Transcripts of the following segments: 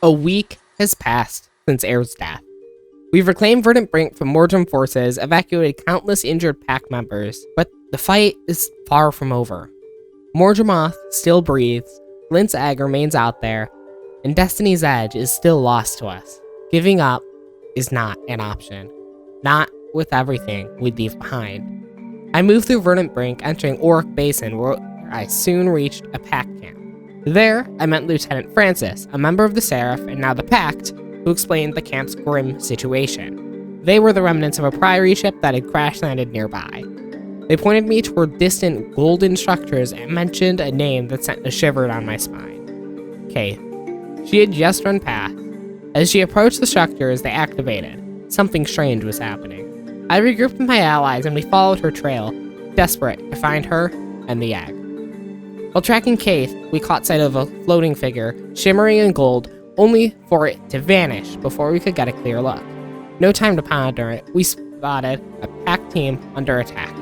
A week has passed since Air's death. We've reclaimed Verdant Brink from Mordrem forces, evacuated countless injured Pact members, but the fight is far from over. Mordremoth still breathes, Glint's egg remains out there, and Destiny's Edge is still lost to us. Giving up is not an option. Not with everything we leave behind. I moved through Verdant Brink, entering Orc Basin, where I soon reached a Pact camp. There, I met Lieutenant Francis, a member of the Seraph and now the Pact, who explained the camp's grim situation. They were the remnants of a priory ship that had crash-landed nearby. They pointed me toward distant golden structures and mentioned a name that sent a shiver down my spine. Kate. She had just run past. As she approached the structures, they activated. Something strange was happening. I regrouped with my allies and we followed her trail, desperate to find her and the egg. While tracking Kate, we caught sight of a floating figure, shimmering in gold, only for it to vanish before we could get a clear look. No time to ponder it, we spotted a Pact team under attack.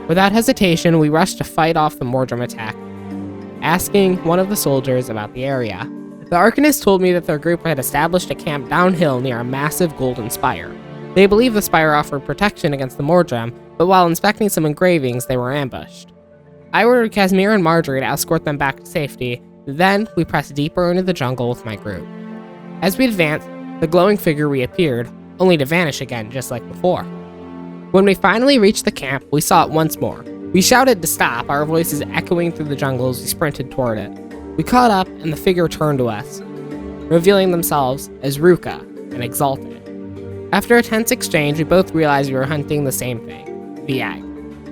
Without hesitation, we rushed to fight off the Mordrem attack, asking one of the soldiers about the area. The Arenanet told me that their group had established a camp downhill near a massive golden spire. They believed the spire offered protection against the Mordrem, but while inspecting some engravings, they were ambushed. I ordered Casimir and Marjorie to escort them back to safety, then we pressed deeper into the jungle with my group. As we advanced, the glowing figure reappeared, only to vanish again just like before. When we finally reached the camp, we saw it once more. We shouted to stop, our voices echoing through the jungle as we sprinted toward it. We caught up, and the figure turned to us, revealing themselves as Ruka and Exalted. After a tense exchange, we both realized we were hunting the same thing, the egg.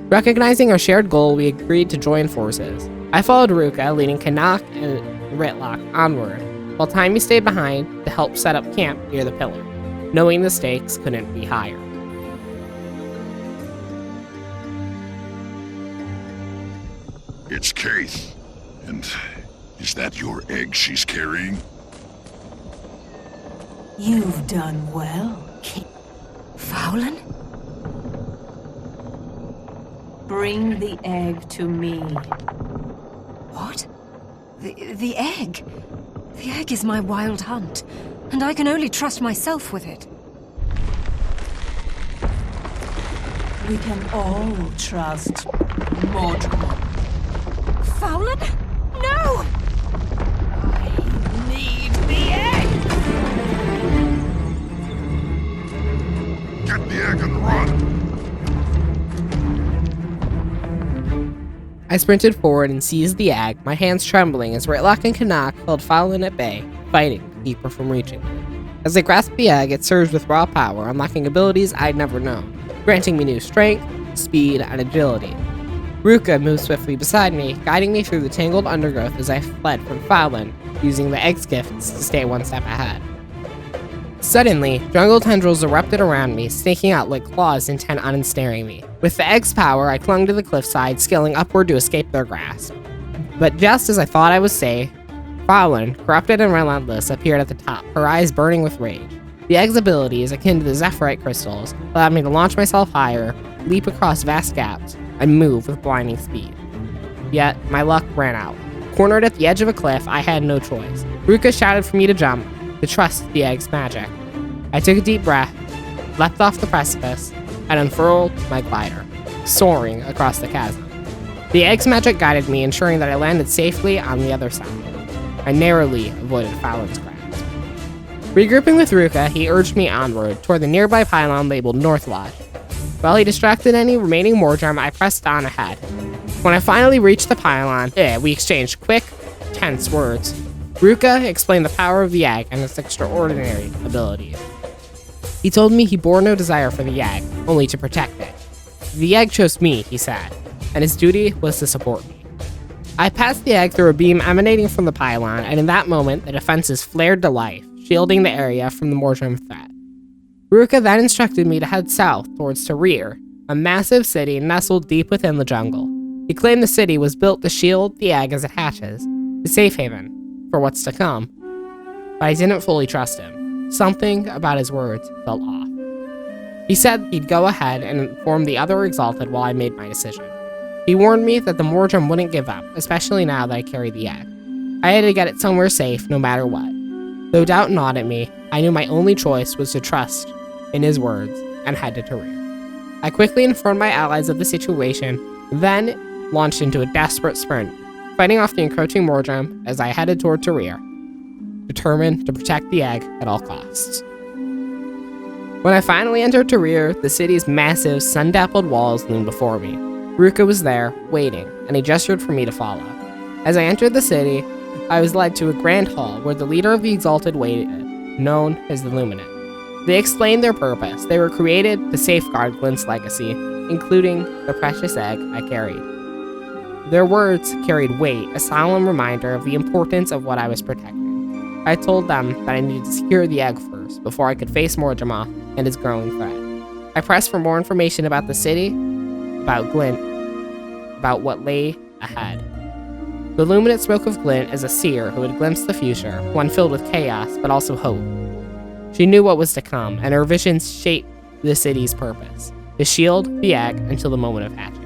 Recognizing our shared goal, we agreed to join forces. I followed Ruka, leading Kanak and Ritlock onward, while Timmy stayed behind to help set up camp near the pillar, knowing the stakes couldn't be higher. It's Keith. And is that your egg she's carrying? You've done well, Keith. Fowlin? Bring the egg to me. What? The egg? The egg is my wild hunt, and I can only trust myself with it. We can all trust Mordrem. Fowlin? No! I need the egg! Get the egg and run! I sprinted forward and seized the egg, my hands trembling as Ritlock and Kanak held Fowlin at bay, fighting to keep her from reaching me. As I grasped the egg, it surged with raw power, unlocking abilities I'd never known, granting me new strength, speed, and agility. Ruka moved swiftly beside me, guiding me through the tangled undergrowth as I fled from Fowlin, using the egg's gifts to stay one step ahead. Suddenly, jungle tendrils erupted around me, snaking out like claws intent on ensnaring me. With the egg's power, I clung to the cliffside, scaling upward to escape their grasp. But just as I thought I was safe, Fowlin, corrupted and relentless, appeared at the top, her eyes burning with rage. The egg's abilities, akin to the Zephyrite crystals, allowed me to launch myself higher, leap across vast gaps, and move with blinding speed. Yet, my luck ran out. Cornered at the edge of a cliff, I had no choice. Ruka shouted for me to jump, to trust the egg's magic. I took a deep breath, leapt off the precipice, and unfurled my glider, soaring across the chasm. The egg's magic guided me, ensuring that I landed safely on the other side. I narrowly avoided Fowlin's grasp. Regrouping with Ruka, he urged me onward, toward the nearby pylon labeled North Lodge. While he distracted any remaining Mordrem, I pressed on ahead. When I finally reached the pylon, we exchanged quick, tense words. Ruka explained the power of the egg and its extraordinary abilities. He told me he bore no desire for the egg, only to protect it. The egg chose me, he said, and his duty was to support me. I passed the egg through a beam emanating from the pylon, and in that moment, the defenses flared to life, shielding the area from the Mordrem threat. Ruka then instructed me to head south towards Tarir, a massive city nestled deep within the jungle. He claimed the city was built to shield the egg as it hatches, a safe haven for what's to come. But I didn't fully trust him. Something about his words felt off. He said he'd go ahead and inform the other Exalted while I made my decision. He warned me that the Mordrem wouldn't give up, especially now that I carried the egg. I had to get it somewhere safe, no matter what. Though doubt gnawed at me, I knew my only choice was to trust in his words and head to Tarir. I quickly informed my allies of the situation, then launched into a desperate sprint, fighting off the encroaching Mordrem as I headed toward Tarir, determined to protect the egg at all costs. When I finally entered Tarir, the city's massive, sun-dappled walls loomed before me. Ruka was there, waiting, and he gestured for me to follow. As I entered the city, I was led to a grand hall where the leader of the Exalted waited, known as the Luminate. They explained their purpose. They were created to safeguard Glint's legacy, including the precious egg I carried. Their words carried weight, a solemn reminder of the importance of what I was protecting. I told them that I needed to secure the egg first, before I could face Mordremoth and his growing threat. I pressed for more information about the city, about Glint, about what lay ahead. The Luminate spoke of Glint as a seer who had glimpsed the future, one filled with chaos, but also hope. She knew what was to come, and her visions shaped the city's purpose, to shield the egg until the moment of hatching.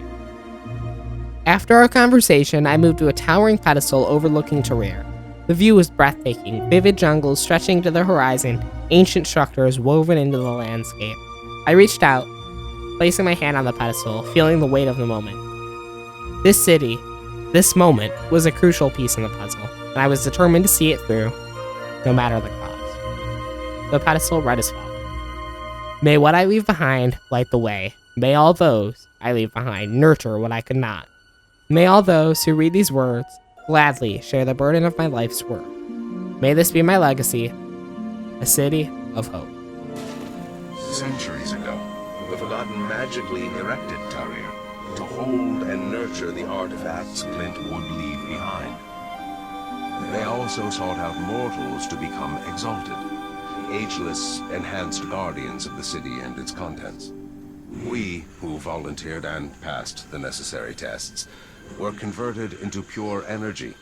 After our conversation, I moved to a towering pedestal overlooking Tarir. The view was breathtaking, vivid jungles stretching to the horizon, ancient structures woven into the landscape. I reached out, placing my hand on the pedestal, feeling the weight of the moment. This city, this moment, was a crucial piece in the puzzle, and I was determined to see it through, no matter the cost. The pedestal read as follows: May what I leave behind light the way. May all those I leave behind nurture what I could not. May all those who read these words gladly share the burden of my life's work. May this be my legacy, a city of hope. Centuries ago, the Forgotten magically erected Tarir to hold and nurture the artifacts Glint would leave behind. They also sought out mortals to become exalted, ageless, enhanced guardians of the city and its contents. We, who volunteered and passed the necessary tests, were converted into pure energy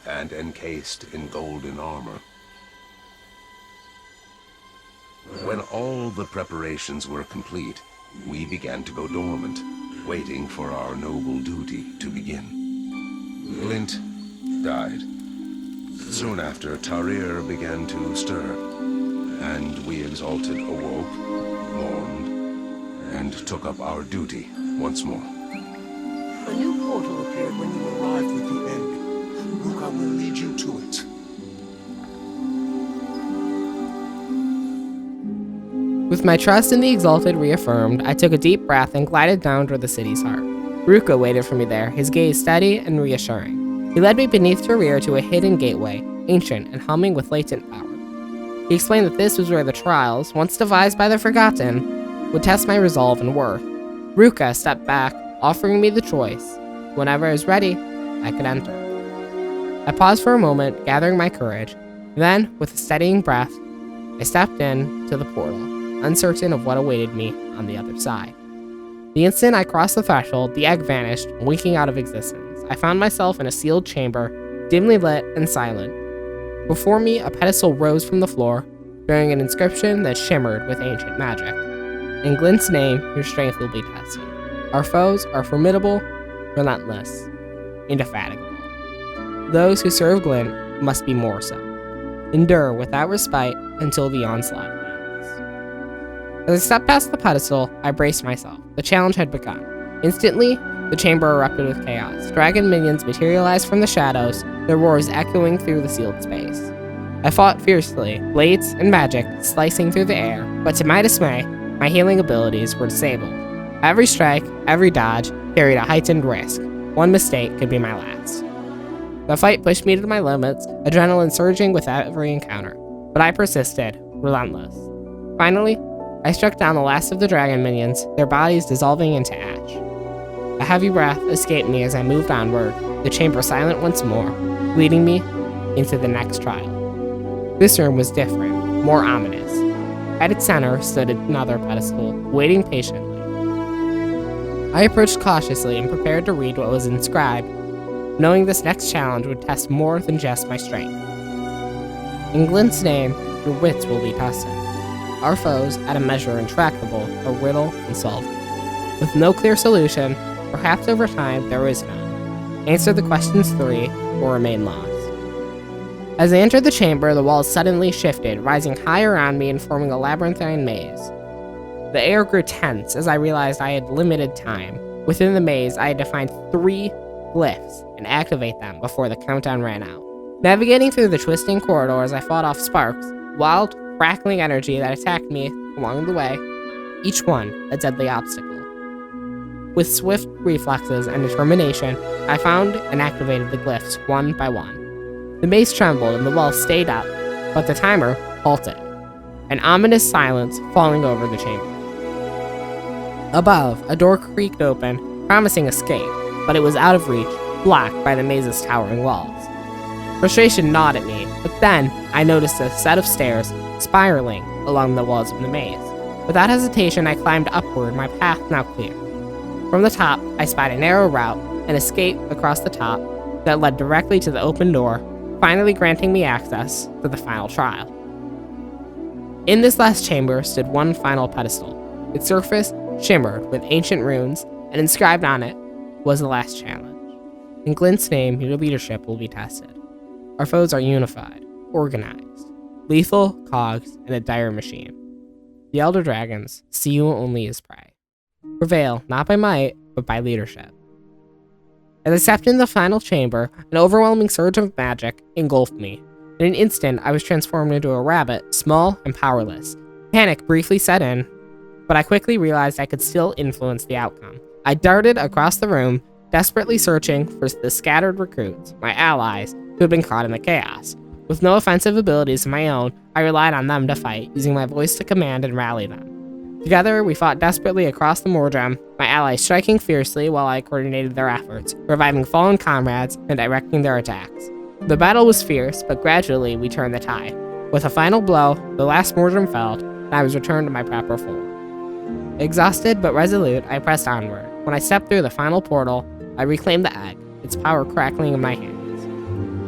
and encased in golden armor. When all the preparations were complete, we began to go dormant, waiting for our noble duty to begin. Glint died. Soon after, Tarir began to stir, and we Exalted awoke, mourned, and took up our duty once more. A new portal appeared when you arrived with the egg. Ruka will lead you to it. With my trust in the Exalted reaffirmed, I took a deep breath and glided down toward the city's heart. Ruka waited for me there, his gaze steady and reassuring. He led me beneath Tarir to a hidden gateway, ancient and humming with latent power. He explained that this was where the trials, once devised by the Forgotten, would test my resolve and worth. Ruka stepped back, offering me the choice. Whenever I was ready, I could enter. I paused for a moment, gathering my courage. Then, with a steadying breath, I stepped in to the portal, uncertain of what awaited me on the other side. The instant I crossed the threshold, the egg vanished, winking out of existence. I found myself in a sealed chamber, dimly lit and silent. Before me, a pedestal rose from the floor, bearing an inscription that shimmered with ancient magic. In Glint's name, your strength will be tested. Our foes are formidable, relentless, indefatigable. Those who serve Glint must be more so. Endure without respite until the onslaught ends. As I stepped past the pedestal, I braced myself. The challenge had begun. Instantly, the chamber erupted with chaos. Dragon minions materialized from the shadows, their roars echoing through the sealed space. I fought fiercely, blades and magic slicing through the air, but to my dismay, my healing abilities were disabled. Every strike, every dodge, carried a heightened risk. One mistake could be my last. The fight pushed me to my limits, adrenaline surging with every encounter. But I persisted, relentless. Finally, I struck down the last of the dragon minions, their bodies dissolving into ash. A heavy breath escaped me as I moved onward, the chamber silent once more, leading me into the next trial. This room was different, more ominous. At its center stood another pedestal, waiting patiently. I approached cautiously and prepared to read what was inscribed, knowing this next challenge would test more than just my strength. In Glint's name, your wits will be tested. Our foes, at a measure intractable, a riddle unsolvable. With no clear solution, perhaps over time there is none. Answer the questions 3 or remain lost. As I entered the chamber, the walls suddenly shifted, rising high around me and forming a labyrinthine maze. The air grew tense as I realized I had limited time. Within the maze, I had to find 3 glyphs and activate them before the countdown ran out. Navigating through the twisting corridors, I fought off sparks, wild, crackling energy that attacked me along the way, each one a deadly obstacle. With swift reflexes and determination, I found and activated the glyphs one by one. The maze trembled and the walls stayed up, but the timer halted, an ominous silence falling over the chamber. Above, a door creaked open, promising escape, but it was out of reach, blocked by the maze's towering walls. Frustration gnawed at me, but then I noticed a set of stairs spiraling along the walls of the maze. Without hesitation, I climbed upward, my path now clear. From the top, I spied a narrow route, an escape across the top that led directly to the open door, finally granting me access to the final trial. In this last chamber stood one final pedestal. Its surface shimmered with ancient runes, and inscribed on it was the last challenge. In Glint's name, your leadership will be tested. Our foes are unified, organized, lethal cogs in a dire machine. The Elder Dragons see you only as prey. Prevail not by might, but by leadership. As I stepped into the final chamber, an overwhelming surge of magic engulfed me. In an instant, I was transformed into a rabbit, small and powerless. Panic briefly set in, but I quickly realized I could still influence the outcome. I darted across the room, desperately searching for the scattered recruits, my allies, who had been caught in the chaos. With no offensive abilities of my own, I relied on them to fight, using my voice to command and rally them. Together, we fought desperately across the Mordrem, my allies striking fiercely while I coordinated their efforts, reviving fallen comrades and directing their attacks. The battle was fierce, but gradually we turned the tide. With a final blow, the last Mordrem fell, and I was returned to my proper form. Exhausted but resolute, I pressed onward. When I stepped through the final portal, I reclaimed the egg, its power crackling in my hands.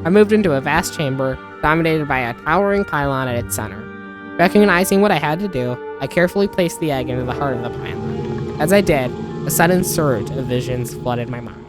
I moved into a vast chamber, dominated by a towering pylon at its center. Recognizing what I had to do, I carefully placed the egg into the heart of the pylon. As I did, a sudden surge of visions flooded my mind.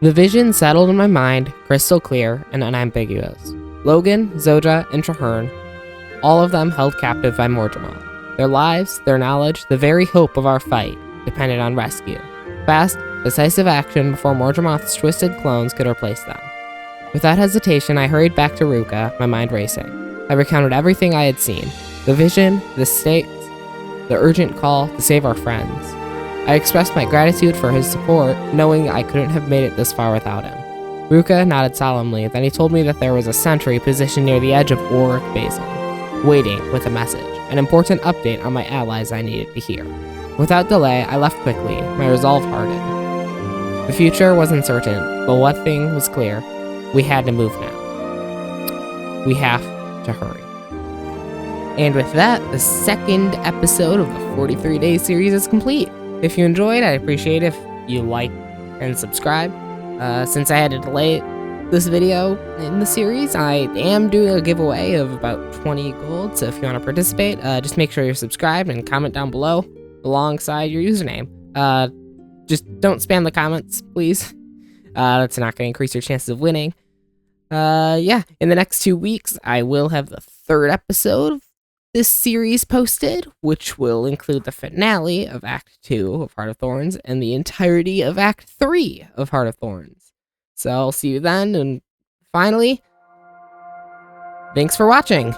The vision settled in my mind, crystal clear and unambiguous. Logan, Zoja, and Traherne, all of them held captive by Mordremoth. Their lives, their knowledge, the very hope of our fight depended on rescue. Fast, decisive action before Mordremoth's twisted clones could replace them. Without hesitation, I hurried back to Ruka, my mind racing. I recounted everything I had seen. The vision, the stakes, the urgent call to save our friends. I expressed my gratitude for his support, knowing I couldn't have made it this far without him. Ruka nodded solemnly, then he told me that there was a sentry positioned near the edge of Auric Basin, waiting with a message, an important update on my allies I needed to hear. Without delay, I left quickly, my resolve hardened. The future was uncertain, but one thing was clear. We had to move now. We have to hurry. And with that, the second episode of the 43-day series is complete. If you enjoyed, I'd appreciate it if you like and subscribe. Since I had to delay this video in the series, I am doing a giveaway of about 20 gold, so if you want to participate, just make sure you're subscribed and comment down below alongside your username. Just don't spam the comments, please. That's not going to increase your chances of winning. Yeah, in the next 2 weeks, I will have the third episode of this series posted, which will include the finale of Act 2 of Heart of Thorns and the entirety of Act 3 of Heart of Thorns. So I'll see you then, and finally, thanks for watching!